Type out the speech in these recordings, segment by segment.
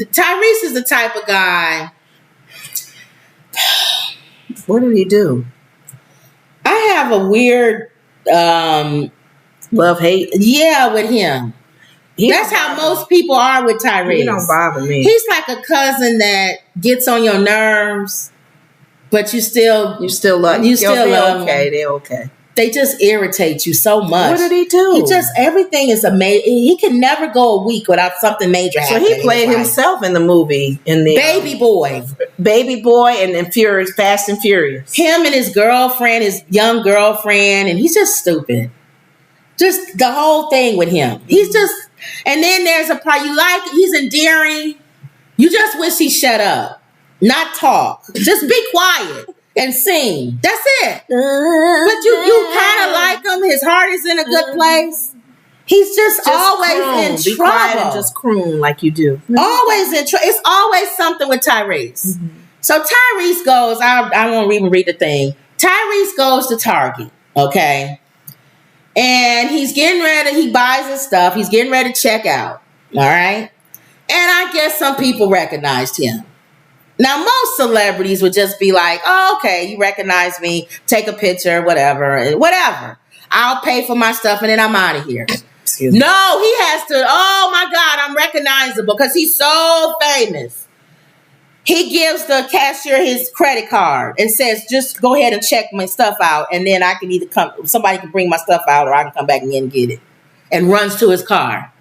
Tyrese is the type of guy. What did he do? I have a weird love-hate. Yeah, with him. That's how most people are with Tyrese. He don't bother me. He's like a cousin that gets on your nerves, but you still love him. They're okay. They just irritate you so much. What did he do? Everything is amazing. He can never go a week without something major happening. So he played himself in the movie, in the Baby Boy, and then Fast and Furious. Him and his girlfriend, his young girlfriend, and he's just stupid. Just the whole thing with him. He's just, and then there's a part you like. He's endearing. You just wish he shut up, not talk. Just be quiet. And sing. That's it. But you kind of like him. His heart is in a good place. He's just always in trouble. Be quiet and just croon like you do. Always in trouble. It's always something with Tyrese. Mm-hmm. So Tyrese goes, I won't even read the thing. Tyrese goes to Target, okay? And he's getting ready. He buys his stuff. He's getting ready to check out, all right? And I guess some people recognized him. Now, most celebrities would just be like, oh, okay, you recognize me, take a picture, whatever. I'll pay for my stuff and then I'm out of here. Excuse me. No, he has to, oh my God, I'm recognizable because he's so famous. He gives the cashier his credit card and says, just go ahead and check my stuff out. And then I can either somebody can bring my stuff out or I can come back and get it. And runs to his car.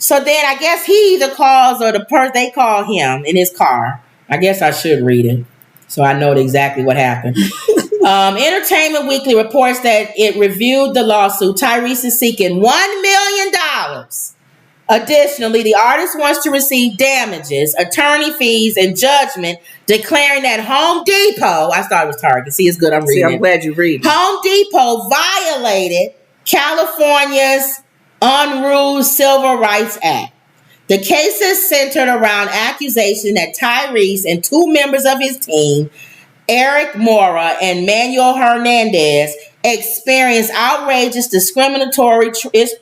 So then I guess he either calls or they call him in his car. I guess I should read it so I know exactly what happened. Entertainment Weekly reports that it reviewed the lawsuit. Tyrese is seeking $1 million. Additionally, the artist wants to receive damages, attorney fees, and judgment, declaring that Home Depot, I thought it was Target. See, it's good. I'm reading. I'm glad you read. Home Depot violated California's Unruly Civil Rights Act. The case is centered around accusation that Tyrese and two members of his team, Eric Mora and Manuel Hernandez, experienced outrageous discriminatory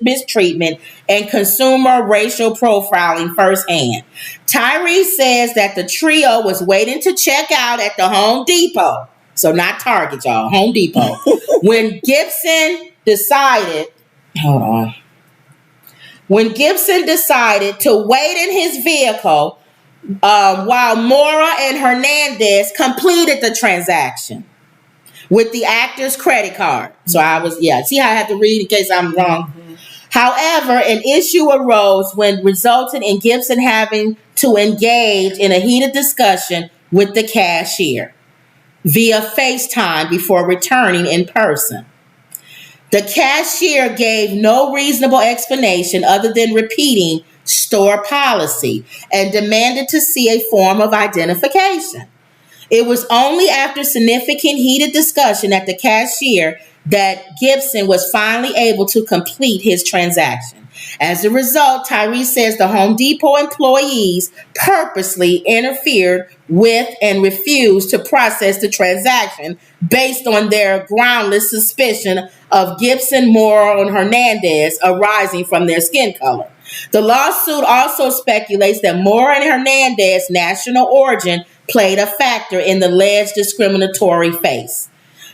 mistreatment and consumer racial profiling firsthand. Tyrese says that the trio was waiting to check out at the Home Depot. So not Target, y'all. Home Depot. When Gibson decided to wait in his vehicle while Mora and Hernandez completed the transaction with the actor's credit card. So see how I have to read in case I'm wrong. Mm-hmm. However, an issue arose when resulted in Gibson having to engage in a heated discussion with the cashier via FaceTime before returning in person. The cashier gave no reasonable explanation other than repeating store policy and demanded to see a form of identification. It was only after significant heated discussion at the cashier that Gibson was finally able to complete his transaction. As a result, Tyrese says the Home Depot employees purposely interfered with and refused to process the transaction based on their groundless suspicion of Gibson, Mora, and Hernandez arising from their skin color. The lawsuit also speculates that Mora and Hernandez's national origin played a factor in the alleged discriminatory face.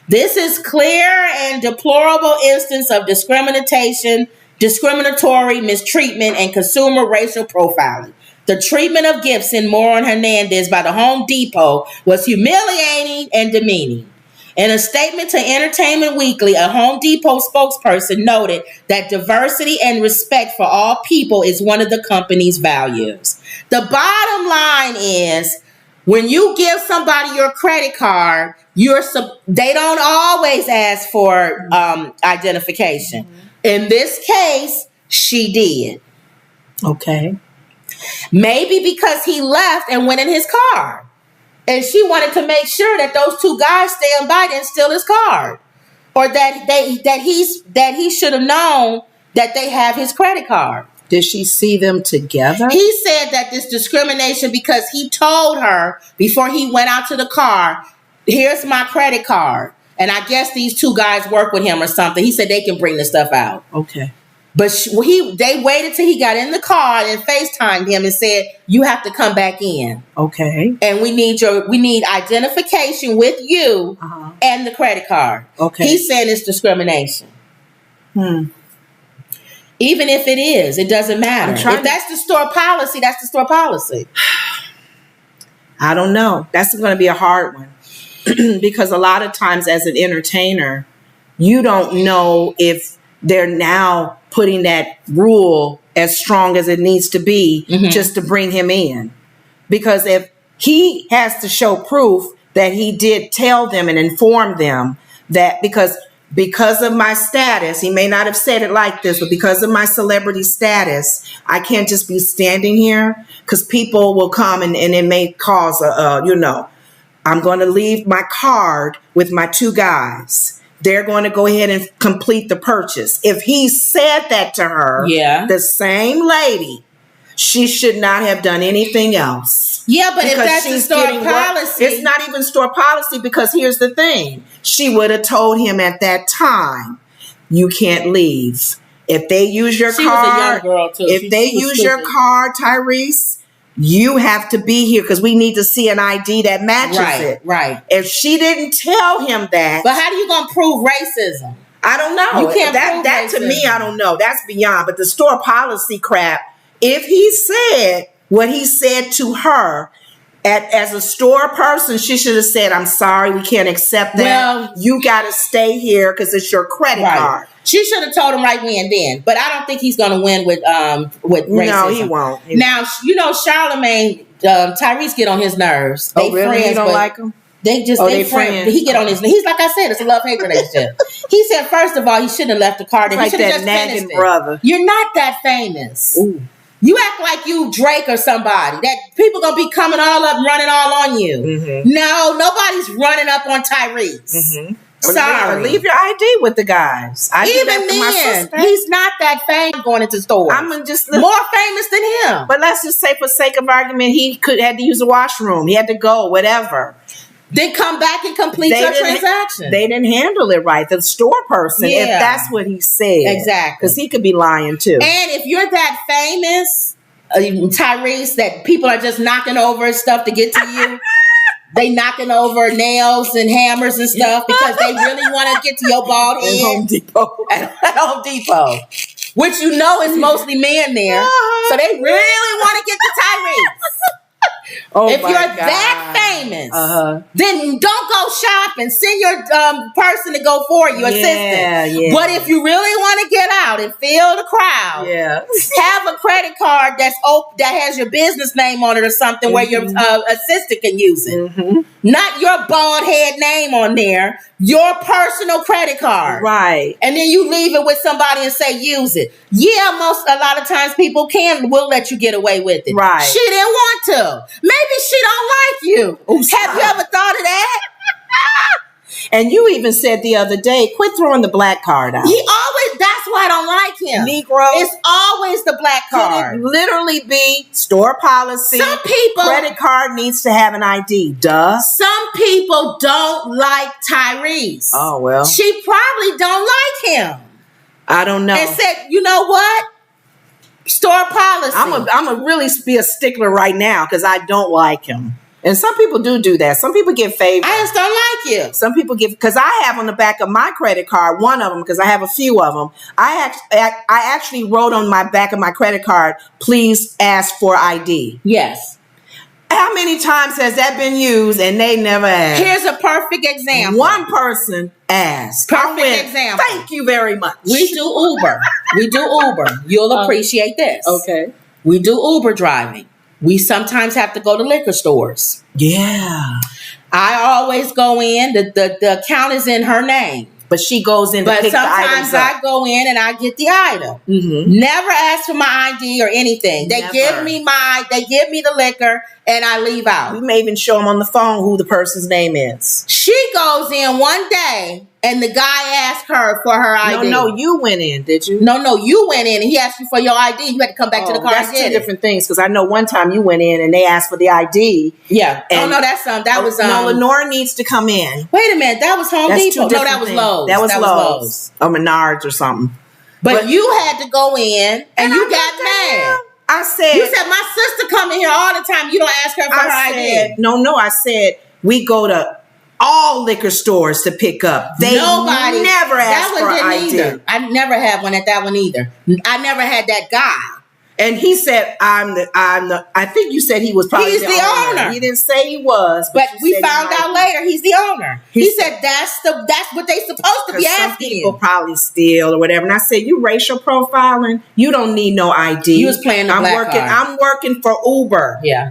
This is clear and deplorable instance of discriminatory mistreatment, and consumer racial profiling. The treatment of Gibson, Mora, and Hernandez by the Home Depot was humiliating and demeaning. In a statement to Entertainment Weekly, a Home Depot spokesperson noted that diversity and respect for all people is one of the company's values. The bottom line is, when you give somebody your credit card, they don't always ask for identification. Mm-hmm. In this case, she did. Okay. Maybe because he left and went in his car. And she wanted to make sure that those two guys stand by didn't steal his card. Or that he should have known that they have his credit card. Did she see them together? He said that this discrimination because he told her before he went out to the car, here's my credit card. And I guess these two guys work with him or something. He said they can bring the stuff out. Okay. But they waited till he got in the car and FaceTimed him and said, "You have to come back in. Okay. And we need identification with you and the credit card." Okay. He's saying it's discrimination. Even if it is, it doesn't matter. If that's the store policy, that's the store policy. I don't know. That's going to be a hard one. Because a lot of times as an entertainer, you don't know if they're now putting that rule as strong as it needs to be just to bring him in. Because if he has to show proof that he did tell them and inform them that because of my status, he may not have said it like this, but because of my celebrity status, I can't just be standing here because people will come and it may cause I'm going to leave my card with my 2 guys. They're going to go ahead and complete the purchase. If he said that to her, the same lady, she should not have done anything else. Yeah, but if that's the store policy. It's not even store policy because here's the thing. She would have told him at that time, you can't leave. If they use your card, was a young girl too. If they use your card, Tyrese, you have to be here because we need to see an ID that matches it. Right. If she didn't tell him that. But how do you going to prove racism? I don't know. You can't prove that racism. To me, I don't know. That's beyond. But the store policy crap, if he said what he said to her, as a store person, she should have said, "I'm sorry, we can't accept that. Well, you got to stay here because it's your credit card." She should have told him right then. But I don't think he's going to win with racism. No, he won't. Now, Charlamagne, Tyrese get on his nerves. They friends, you don't like him? They friends. He get on his. He's like I said, it's a love-hate relationship. He said, first of all, he shouldn't have left the card. Like he should have just nagging finished brother. You're not that famous. Ooh. You act like you Drake or somebody that people gonna be coming all up, running all on you. No, nobody's running up on Tyrese. Sorry, leave your ID with the guys. Even then, he's not that famous going into stores. I'm just more famous than him. But let's just say, for sake of argument, he had to use the washroom. He had to go, whatever. Then come back and complete your transaction. They didn't handle it right. The store person, if that's what he said. Exactly. Because he could be lying too. And if you're that famous, Tyrese, that people are just knocking over stuff to get to you. They knocking over nails and hammers and stuff because they really want to get to your bald head. At Home Depot. At Home Depot. Which is mostly men there. So they really want to get to Tyrese. If you're that famous, then don't go shopping. Send your person to go for you, assistant. Yeah. But if you really want to get out and feel the crowd, have a credit card that has your business name on it or something where your assistant can use it. Not your bald head name on there. Your personal credit card. Right. And then you leave it with somebody and say, use it. Yeah, a lot of times people will let you get away with it. Right. She didn't want to. Maybe she don't like you. Have you ever thought of that? And you even said the other day, quit throwing the black card out. That's why I don't like him. Negro. It's always the black card. Could it literally be store policy? Some people. Credit card needs to have an ID. Duh. Some people don't like Tyrese. Oh, well. She probably don't like him. I don't know. And said, you know what? Store policy. I'm a really be a stickler right now because I don't like him. And some people do that. Some people get favored. I just don't like you. Some people give, because I have on the back of my credit card, one of them, because I have a few of them. I actually wrote on my back of my credit card, please ask for ID. Yes. How many times has that been used and they never asked? Here's a perfect example. One person asked. Perfect example. Thank you very much. We do Uber. You'll appreciate this. Okay. We do Uber driving. We sometimes have to go to liquor stores. Yeah. I always go in. The account is in her name. But she goes in to pick the items up. But sometimes I go in and I get the item. Never ask for my ID or anything. They give me the liquor and I leave out. We may even show them on the phone who the person's name is. She goes in one day and the guy asked her for her ID. No, you went in, did you? No, you went in and he asked you for your ID. You had to come back to the car and get it. That's two different things, because I know one time you went in and they asked for the ID. Yeah. No, that's no, Lenore needs to come in. Wait a minute, that was Home Depot. No, that was Lowe's. That was Lowe's. Or Menards or something. But you had to go in and you got mad. I said, you said my sister come in here all the time. You don't ask her for her ID. No. I said we go to all liquor stores to pick up. Nobody never asked for ID. Either. I never had one at that one either. I never had that guy. And he said, I think you said he was probably he's the owner. He didn't say he was. But we found out later he's the owner. He said that's what they supposed to be asking. Some people probably steal or whatever. And I said, you racial profiling? You don't need no ID. You was playing the black card. I'm working for Uber. Yeah.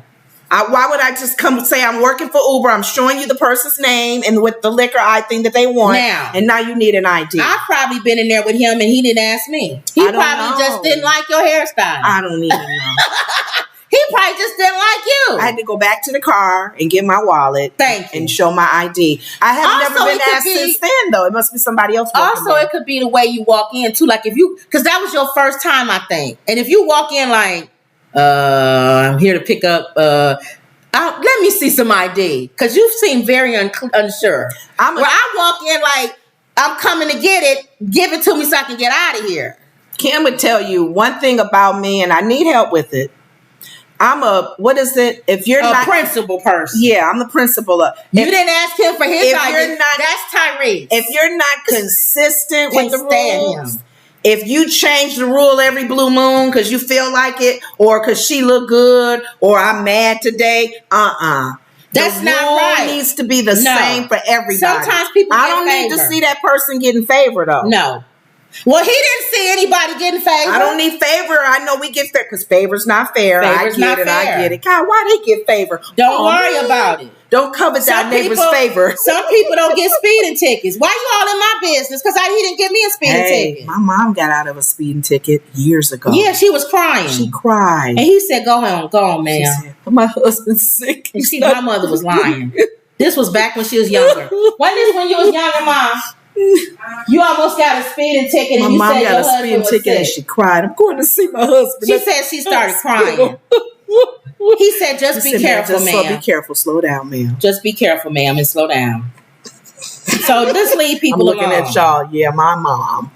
Why would I just come and say I'm working for Uber? I'm showing you the person's name and with the liquor thing that they want. And now you need an ID. I've probably been in there with him and he didn't ask me. He probably just didn't like your hairstyle. I don't even know. He probably just didn't like you. I had to go back to the car and get my wallet. And show my ID. I have never been asked since then, though. It must be somebody else. Also, it could be the way you walk in, too. Like if you, because that was your first time, I think. And if you walk in like, I'm here to pick up, let me see some ID. Because you seem very unsure. I walk in like, I'm coming to get it. Give it to me so I can get out of here. Kim would tell you one thing about me, and I need help with it. If you're not principal person. Yeah, I'm the principal. You didn't ask him for his ID. That's Tyrese. If you're not consistent with the rules, if you change the rule every blue moon because you feel like it, or because she look good, or I'm mad today, that's not right. The rule needs to be the same for everybody. Sometimes people I don't need to see that person getting favor, though. No. Well, he didn't see anybody getting favor. I don't need favor. I know we get fair because favor's not fair. I get it. God, why they get favor? Don't worry about it. Don't covet that neighbor's favor. Some people don't get speeding tickets. Why you all in my business? Because he didn't give me a speeding ticket. My mom got out of a speeding ticket years ago. Yeah, she was crying. She cried. And he said, go on, man. She said, my husband's sick. And my mother was lying. This was back when she was younger. Wasn't this when you was younger, Mom? You almost got a speeding ticket and my mom got a speeding ticket and she cried. I'm going to see my husband. She said she started crying. He said, just be careful, ma'am. Be careful. Slow down, ma'am. Just be careful, ma'am, and slow down. So just leave people alone. I'm looking at y'all. Yeah, my mom.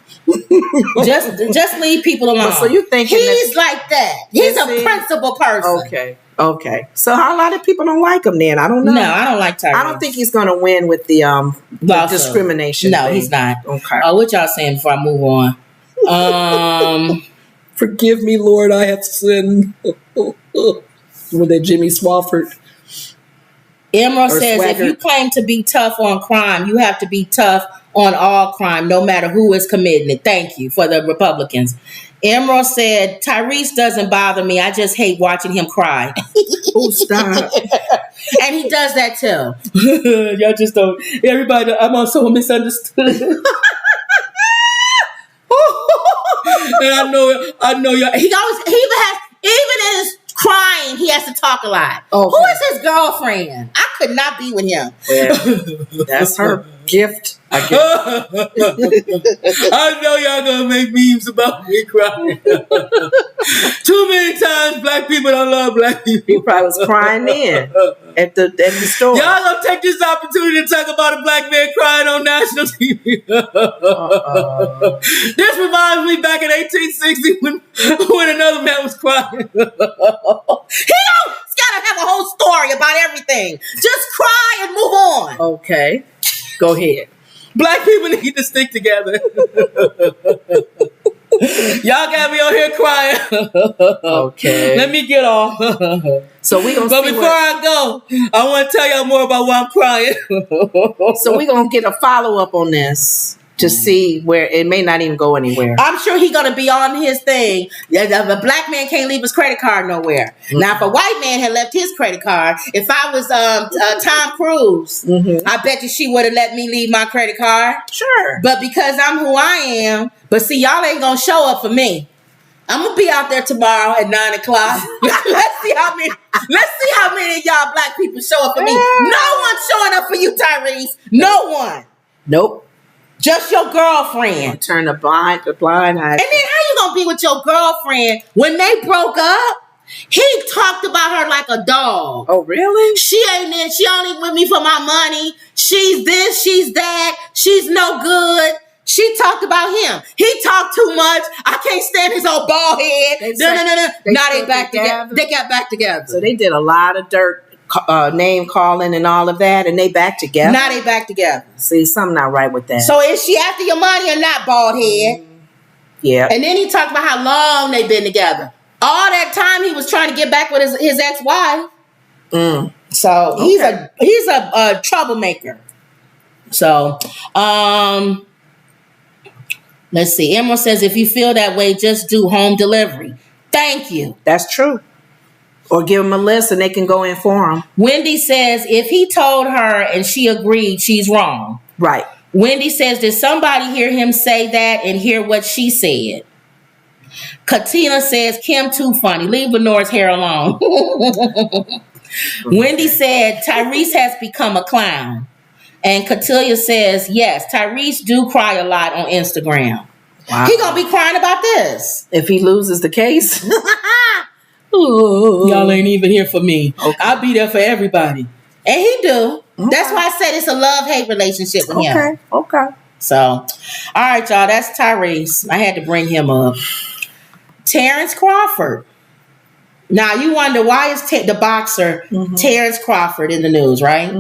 just leave people alone. So you thinking he's like that. He's a principal person. Okay. So a lot of people don't like him then. I don't know. No, I don't like Tyrese. I don't think he's going to win with the discrimination. No, thing. He's not. Okay. What y'all saying before I move on? Forgive me, Lord, I have sinned. With that Jimmy Swafford. Emerald says, if you claim to be tough on crime, you have to be tough on all crime, no matter who is committing it. Thank you for the Republicans. Emerald said, Tyrese doesn't bother me. I just hate watching him cry. Oh, stop. And he does that too. Y'all just don't. Everybody, I'm also misunderstood. And I know y'all. He even in his crying, he has to talk a lot. Okay. Who is his girlfriend? I could not be with him. Yeah, that's her gift. I know y'all gonna make memes about me crying. Too many times black people don't love black people. He probably was crying then at the store. Y'all gonna take this opportunity to talk about a black man crying on national TV. This reminds me back in 1860 when another man was crying. He don't gotta have a whole story about everything. Just cry and move on. Okay. Go ahead. Black people need to stick together. Y'all got me on here crying. Okay. Let me get off. So we gonna. But before I go, I want to tell y'all more about why I'm crying. So we gonna get a follow up on this to see where it may not even go anywhere. I'm sure he's gonna be on his thing. The black man can't leave his credit card nowhere. Mm-hmm. Now, if a white man had left his credit card, if I was Tom Cruise, I bet you she would have let me leave my credit card. Sure. But because I'm who I am, but see, y'all ain't gonna show up for me. I'm gonna be out there tomorrow at 9 o'clock. Let's see how many of y'all black people show up for me. No one's showing up for you, Tyrese. No one. Nope. Just your girlfriend. Turn the blind eye. And then how you gonna be with your girlfriend when they broke up? He talked about her like a dog. Oh, really? She ain't in. She only with me for my money. She's this. She's that. She's no good. She talked about him. He talked too much. I can't stand his old bald head. No. Now they back together. They got back together. So they did a lot of dirt name calling and all of that, and they back together. Now they back together. See, something not right with that. So is she after your money or not, bald head? Yeah. And then he talked about how long they've been together. All that time he was trying to get back with his ex-wife. So he's a troublemaker. So let's see. Emerald says, if you feel that way, just do home delivery. Thank you. That's true. Or give them a list and they can go in for them. Wendy says, if he told her and she agreed, she's wrong. Right. Wendy says, did somebody hear him say that and hear what she said? Katina says, Kim too funny. Leave Lenore's hair alone. Wendy said, Tyrese has become a clown. And Catilia says, yes, Tyrese do cry a lot on Instagram. Wow. He gonna be crying about this. If he loses the case. Y'all ain't even here for me. Okay. I'll be there for everybody. And he do. Okay. That's why I said it's a love-hate relationship with him. Okay. So, all right, y'all. That's Tyrese. I had to bring him up. Terrence Crawford. Now, you wonder why is the boxer Terrence Crawford in the news, right?